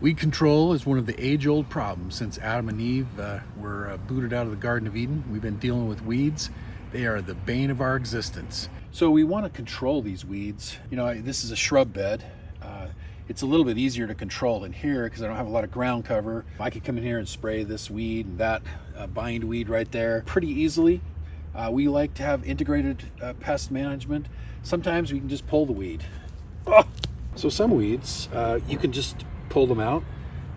Weed control is one of the age-old problems. Since Adam and Eve were booted out of the Garden of Eden, we've been dealing with weeds. They are the bane of our existence. So we want to control these weeds. You know, this is a shrub bed. It's a little bit easier to control in here because I don't have a lot of ground cover. I could come in here and spray this weed and that bindweed right there pretty easily. We like to have integrated pest management. Sometimes we can just pull the weed. Oh! So some weeds, you can just pull them out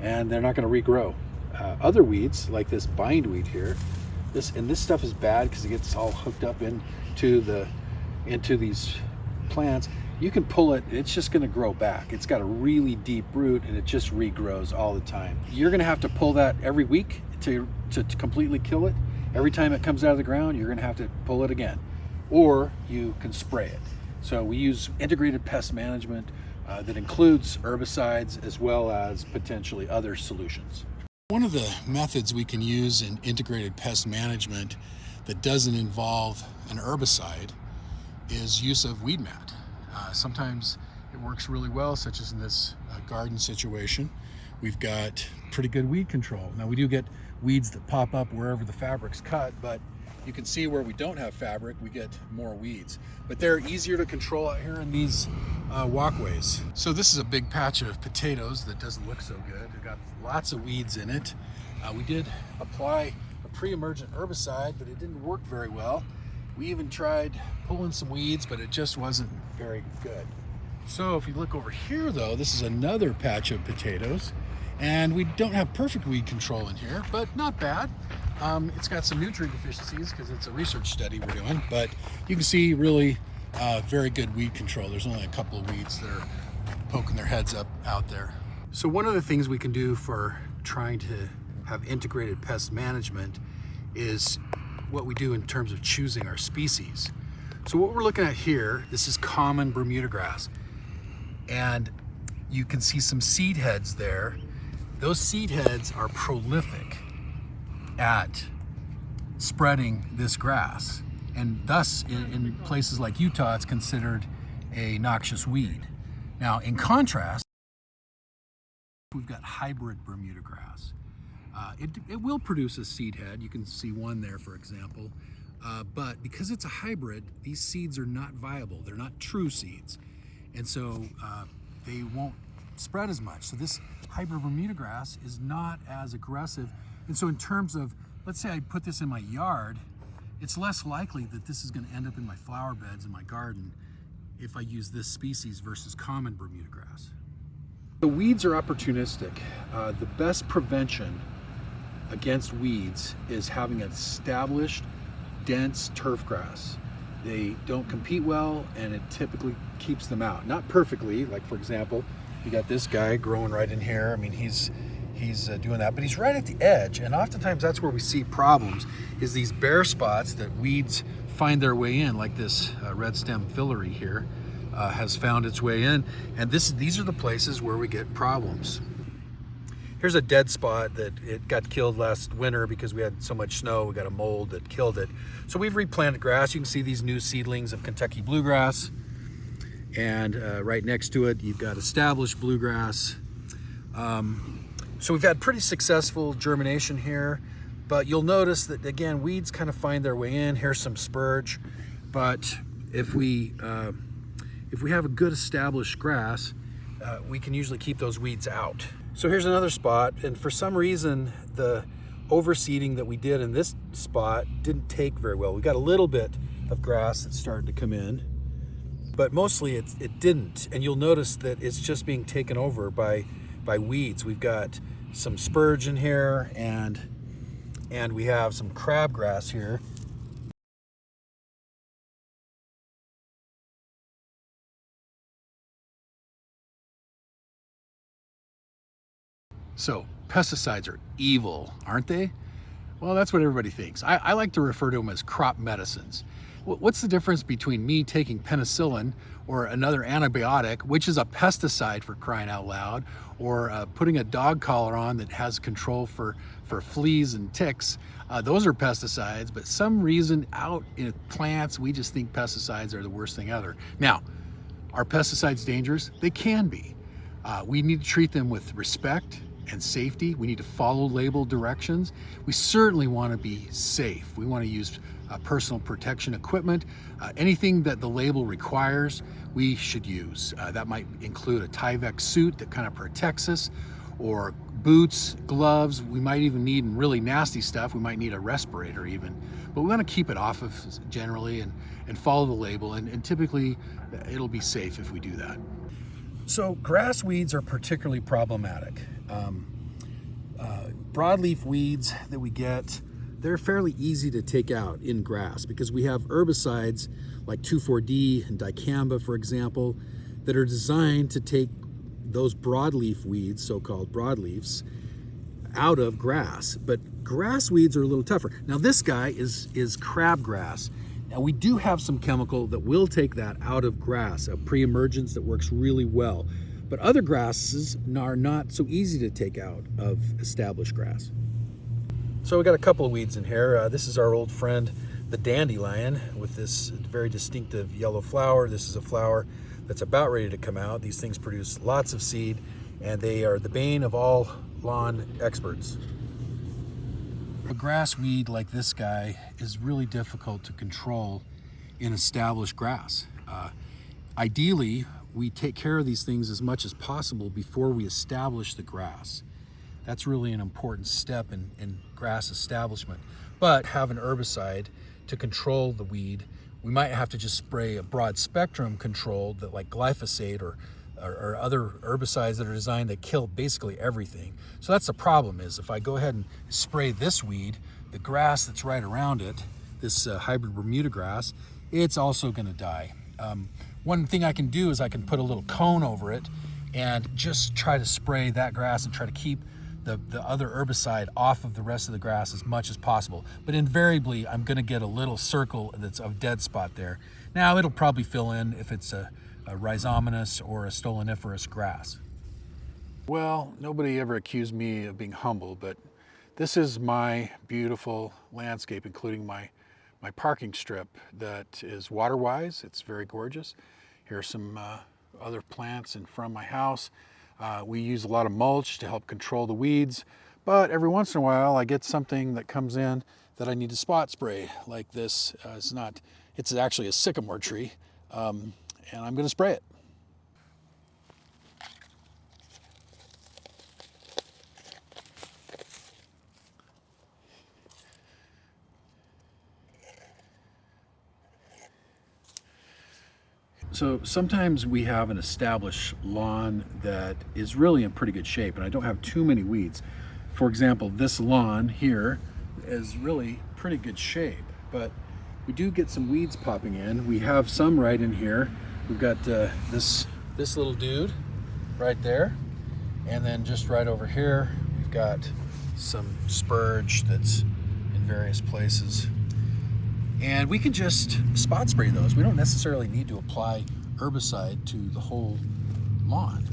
and they're not going to regrow. Other weeds, like this bindweed here, this stuff is bad because it gets all hooked up into these plants. You can pull it, it's just going to grow back. It's got a really deep root and it just regrows all the time. You're going to have to pull that every week to completely kill it. Every time it comes out of the ground, you're going to have to pull it again, or you can spray it. So we use integrated pest management that includes herbicides as well as potentially other solutions. One of the methods we can use in integrated pest management that doesn't involve an herbicide is use of weed mat. Sometimes it works really well, such as in this garden situation. We've got pretty good weed control. Now we do get weeds that pop up wherever the fabric's cut, but you can see where we don't have fabric, we get more weeds. But they're easier to control out here in these walkways. So this is a big patch of potatoes that doesn't look so good. We've got lots of weeds in it. We did apply a pre-emergent herbicide, but it didn't work very well. We even tried pulling some weeds, but it just wasn't very good. So if you look over here though, this is another patch of potatoes, and we don't have perfect weed control in here, but not bad. It's got some nutrient deficiencies because it's a research study we're doing, but you can see really very good weed control. There's only a couple of weeds that are poking their heads up out there. So one of the things we can do for trying to have integrated pest management is what we do in terms of choosing our species. So what we're looking at here, this is common Bermuda grass, and you can see some seed heads there. Those seed heads are prolific at spreading this grass, and thus in places like Utah it's considered a noxious weed. Now in contrast, we've got hybrid Bermuda grass. It will produce a seed head. You can see one there, for example, but because it's a hybrid, these seeds are not viable. They're not true seeds, and so they won't spread as much. So this hybrid Bermuda grass is not as aggressive. And so in terms of, let's say I put this in my yard, it's less likely that this is going to end up in my flower beds in my garden if I use this species versus common Bermuda grass. The weeds are opportunistic. The best prevention against weeds is having an established, dense turf grass. They don't compete well, and it typically keeps them out. Not perfectly, like for example, you got this guy growing right in here. I mean, he's doing that, but he's right at the edge, and oftentimes that's where we see problems, is these bare spots that weeds find their way in, like this red stem fillery here has found its way in, and these are the places where we get problems. Here's a dead spot that it got killed last winter because we had so much snow. We got a mold that killed it. So we've replanted grass. You can see these new seedlings of Kentucky bluegrass, and right next to it you've got established bluegrass. So we've had pretty successful germination here, but you'll notice that again weeds kind of find their way in. Here's some spurge, but if we have a good established grass, we can usually keep those weeds out. So here's another spot, and for some reason the overseeding that we did in this spot didn't take very well. We got a little bit of grass that started to come in, but mostly it didn't, and you'll notice that it's just being taken over by weeds. We've got some spurge in here, and we have some crabgrass here. So pesticides are evil, aren't they? Well, that's what everybody thinks. I like to refer to them as crop medicines. What's the difference between me taking penicillin or another antibiotic, which is a pesticide for crying out loud, or putting a dog collar on that has control for fleas and ticks? Those are pesticides, but some reason out in plants, we just think pesticides are the worst thing ever. Now, are pesticides dangerous? They can be. We need to treat them with respect and safety. We need to follow label directions. We certainly want to be safe. We want to use personal protection equipment. Anything that the label requires, we should use. That might include a Tyvek suit that kind of protects us, or boots, gloves. We might even need, really nasty stuff, we might need a respirator even. But we want to keep it off of generally and follow the label, and typically it'll be safe if we do that. So grass weeds are particularly problematic. Broadleaf weeds that we get, they're fairly easy to take out in grass because we have herbicides like 2,4-D and dicamba, for example, that are designed to take those broadleaf weeds, so-called broadleafs, out of grass. But grass weeds are a little tougher. Now this guy is crabgrass. Now we do have some chemical that will take that out of grass, a pre-emergence that works really well. But other grasses are not so easy to take out of established grass. So we got a couple of weeds in here. This is our old friend, the dandelion, with this very distinctive yellow flower. This is a flower that's about ready to come out. These things produce lots of seed, and they are the bane of all lawn experts. A grass weed like this guy is really difficult to control in established grass. Ideally, we take care of these things as much as possible before we establish the grass. That's really an important step in grass establishment. But have an herbicide to control the weed. We might have to just spray a broad spectrum control, that like glyphosate or other herbicides that are designed to kill basically everything. So that's the problem, is if I go ahead and spray this weed, the grass that's right around it, this hybrid Bermuda grass, it's also going to die. One thing I can do is I can put a little cone over it and just try to spray that grass and try to keep the other herbicide off of the rest of the grass as much as possible. But invariably, I'm going to get a little circle that's a dead spot there. Now, it'll probably fill in if it's a rhizominous or a stoloniferous grass. Well, nobody ever accused me of being humble, but this is my beautiful landscape, including my parking strip that is water-wise. It's very gorgeous. Here are some other plants in front of my house. We use a lot of mulch to help control the weeds, but every once in a while I get something that comes in that I need to spot spray, like this. It's actually a sycamore tree, and I'm going to spray it. So sometimes we have an established lawn that is really in pretty good shape, and I don't have too many weeds. For example, this lawn here is really pretty good shape, but we do get some weeds popping in. We have some right in here. We've got this little dude right there, and then just right over here we've got some spurge that's in various places. And we can just spot spray those. We don't necessarily need to apply herbicide to the whole lawn.